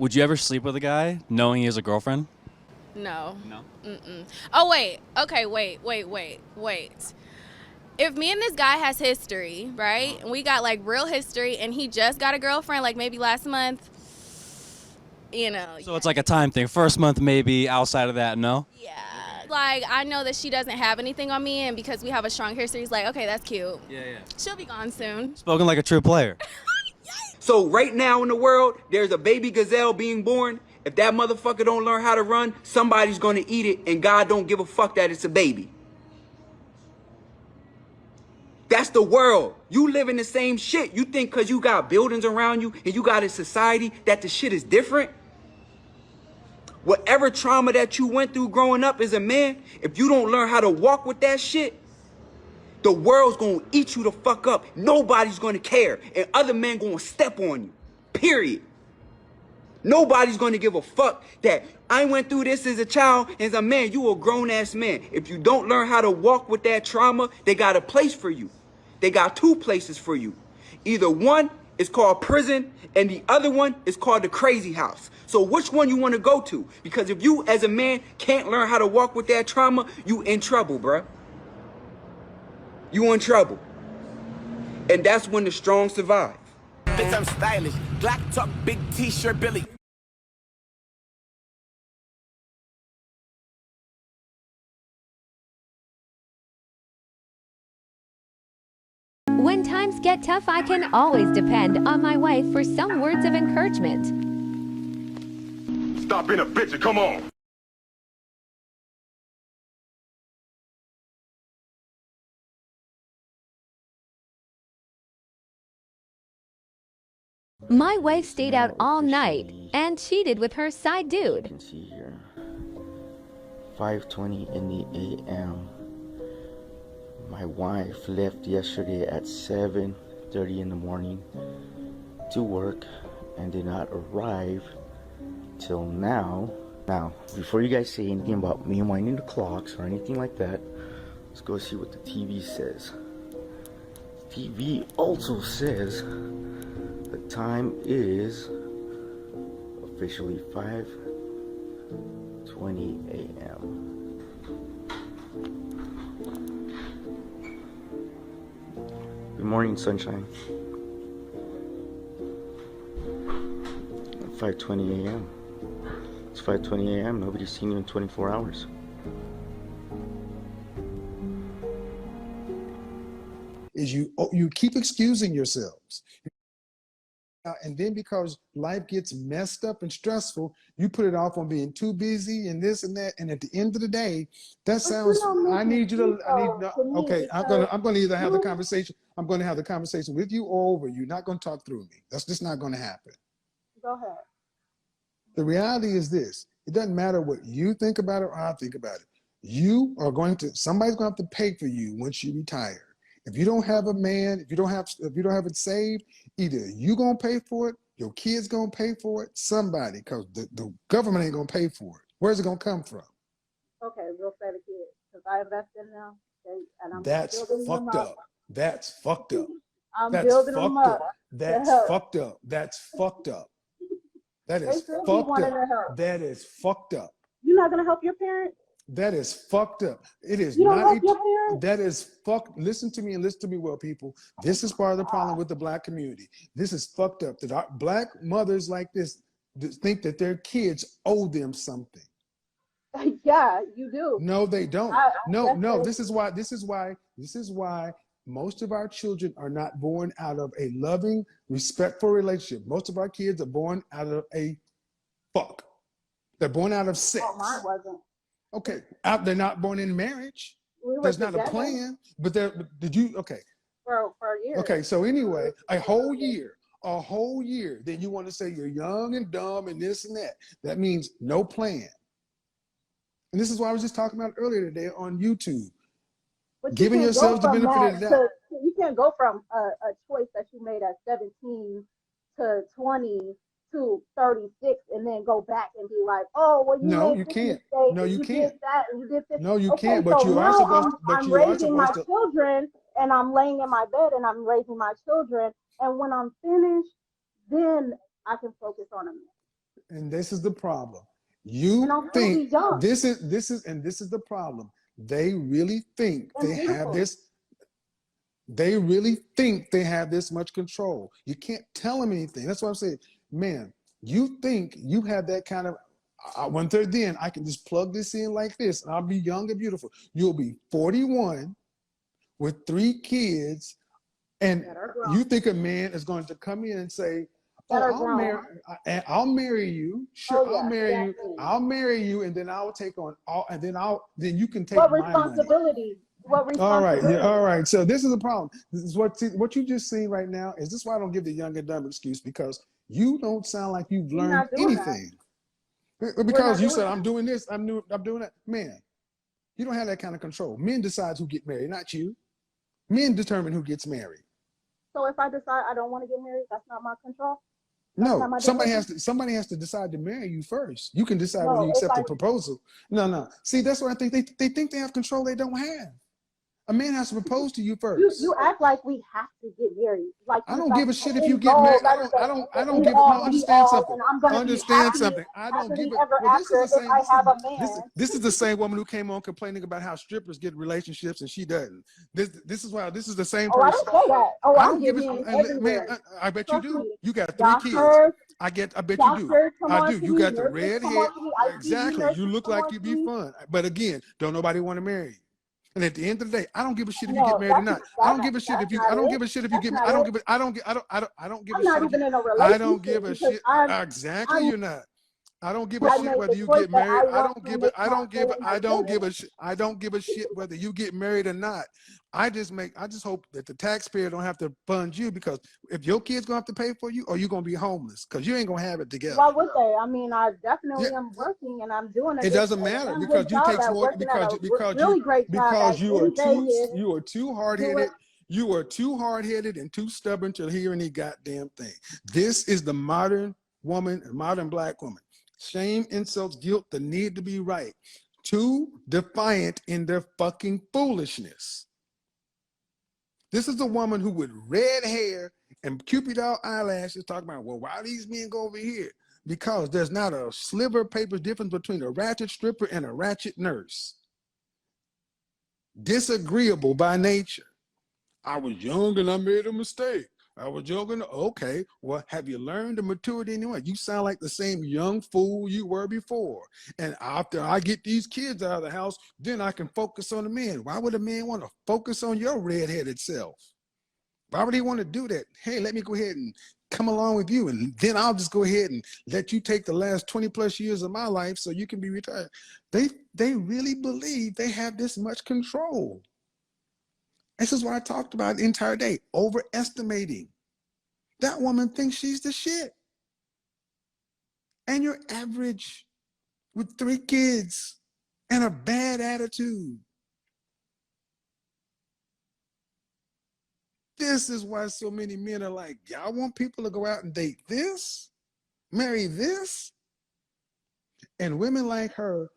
Would you ever sleep with a guy knowing he has a girlfriend? No. No. Mm-mm. Oh, wait. Okay, wait. If me and this guy has history, right? And we got like real history and he just got a girlfriend like maybe last month, So it's like a time thing. First month maybe, outside of that, no? yeah. Like I know that she doesn't have anything on me and because we have a strong history, he's like, okay, that's cute. Yeah. She'll be gone soon. Spoken like a true player. So right now in the world, there's a baby gazelle being born. If that motherfucker don't learn how to run, somebody's gonna eat it, and God don't give a fuck that it's a baby. That's the world. You live in the same shit. You think because you got buildings around you and you got a society that the shit is different? Whatever trauma that you went through growing up as a man, if you don't learn how to walk with that shit, the world's gonna eat you the fuck up. Nobody's gonna care. And other men gonna step on you. Period. Nobody's gonna give a fuck that I went through this as a child. As a man, you a grown-ass man. If you don't learn how to walk with that trauma, they got a place for you. They got two places for you. Either one is called prison and the other one is called the crazy house. So which one you want to go to? Because if you as a man can't learn how to walk with that trauma, you in trouble, bruh. You in trouble. And that's when the strong survive. Bitch, I'm stylish. Black tuck, big t-shirt, Billy. When times get tough, I can always depend on my wife for some words of encouragement. Stop being a bitch and come on. My wife stayed out all night and cheated with her side dude. You can see here, 5:20 in the a.m. My wife left yesterday at 7:30 in the morning to work and did not arrive till now. Now, before you guys say anything about me winding the clocks or anything like that, let's go see what the TV says. TV also says the time is officially 5:20 a.m. Good morning, sunshine. 5:20 a.m. It's 5:20 a.m. Nobody's seen you in 24 hours. Is you keep excusing yourselves. And then because life gets messed up and stressful, you put it off on being too busy and this and that. And at the end of the day, that sounds, okay, I'm gonna either have the conversation, I'm gonna have the conversation with you or over. You're not gonna talk through me. That's just not gonna happen. Go ahead. The reality is this: it doesn't matter what you think about it or I think about it. Somebody's gonna have to pay for you once you retire. If you don't have a man, if you don't have it saved, either you gonna pay for it, your kids gonna pay for it, somebody, because the government ain't gonna pay for it. Where's it gonna come from? Okay, we'll say the kids, because I invest in them, and I'm That's fucked up. That's fucked up. I'm building them up. That's fucked up. That's fucked up. That is fucked up. That is fucked up. You're not gonna help your parents? That is fucked up. It is you don't not. help your parents? That is fucked. Listen to me and listen to me well, people. This is part of the problem with the black community. This is fucked up. That our black mothers like this think that their kids owe them something. Yeah, you do. No, they don't. No. This is why most of our children are not born out of a loving, respectful relationship. Most of our kids are born out of a fuck. They're born out of sex. Oh, mine wasn't. Okay, they're not born in marriage. There's not a plan, but did you, okay. For a year. Okay, so anyway, a whole year, then you want to say you're young and dumb and this and that. That means no plan. And this is what I was just talking about earlier today on YouTube. Giving yourselves the benefit of the doubt. You can't go from a choice that you made at 17 to 20 to 36 and then go back and be like, oh, well, you can't. No, you can't. Did that and you did this. No, you okay, can't. But so you are supposed to. But I'm you are raising supposed my to. children, and I'm laying in my bed, and I'm raising my children. And when I'm finished, then I can focus on them. And this is the problem. You And I'm think really young. this is the problem. They really think And they have beautiful. this. They really think they have this much control. You can't tell them anything. That's what I'm saying. Man, you think you have that kind of, when they're then, I can just plug this in like this, and I'll be young and beautiful. You'll be 41 with 3 kids, and That are grown. you think a man is going to come in and say, That "Oh, are I'll grown. marry, I'll marry you. Sure, Oh, yeah, I'll marry you. exactly. I'll marry you, and then I'll take on all, and then you can take What my money." responsibility? What All responsibility? right, yeah, all right. So this is the problem. This is what you just seen right now. Is this why I don't give the young and dumb excuse? Because you don't sound like you've We're learned not doing that. anything. We're Because not you doing said that. I'm doing this, I'm doing that. Man, you don't have that kind of control. Men decide who get married, not you. Men determine who gets married. So if I decide I don't want to get married, that's not my control. That's not No, my somebody has to decide to marry you first. You can decide whether No, you if accept I the proposal. No. See, that's what I think. They think they have control they don't have. A man has to propose to you first. you act like we have to get married. Like I it's don't like give a shit the if you end get goal, married. that's I the don't end give it. No, all be understand all, something. and I'm gonna be Understand happy, something. I don't happily give it. ever Well, this is after the if same. I have a man. This is the same woman who came on complaining about how strippers get relationships and she doesn't. This is why this is the same Oh, I person. don't say that. Oh, I I don't get give men a man. everywhere. I bet you Trust do. me. You got 3 kids. Doctors, I bet you do. doctors come I on do. to You me, got the nurses red come hair. on to me, ICU Exactly. You nurses look come like on you to be me. fun. But again, don't nobody want to marry you. And at the end of the day, I don't give a shit if you get No, married or not. I don't give a shit that's if you. not I don't it. give a shit if you That's get. not I don't it. give a. I don't. I don't give a I'm shit not if you. even in a I don't relationship give a because shit. Exactly, you're not. I don't give a I shit made whether the you choice get that married. I want to make my say in my children. I don't give a shit whether you get married or not. I just hope that the taxpayer don't have to fund you, because if your kids gonna have to pay for you, or you gonna be homeless, because you ain't gonna have it together. Why would they? I mean, I Yeah, definitely am working and I'm doing a it doesn't matter damn because good you job takes at more working at a really great job because at in Vegas. you are too hard Doing headed. You are too hard headed and too stubborn to hear any goddamn thing. This is the modern woman, modern black woman. Shame, insults, guilt, the need to be right. Too defiant in their fucking foolishness. This is a woman who with red hair and Cupid doll eyelashes talking about, well, why these men go over here? Because there's not a sliver of paper difference between a ratchet stripper and a ratchet nurse. Disagreeable by nature. I was young and I made a mistake. I was young and okay. Well, have you learned the maturity anyway? You sound like the same young fool you were before. And after I get these kids out of the house, then I can focus on the men. Why would a man want to focus on your redheaded self? Why would he want to do that? Hey, let me go ahead and come along with you, and then I'll just go ahead and let you take the last 20 plus years of my life so you can be retired. They really believe they have this much control. This is what I talked about the entire day, overestimating. That woman thinks she's the shit. And you're average with 3 kids and a bad attitude. This is why so many men are like, y'all want people to go out and date this? Marry this? And women like her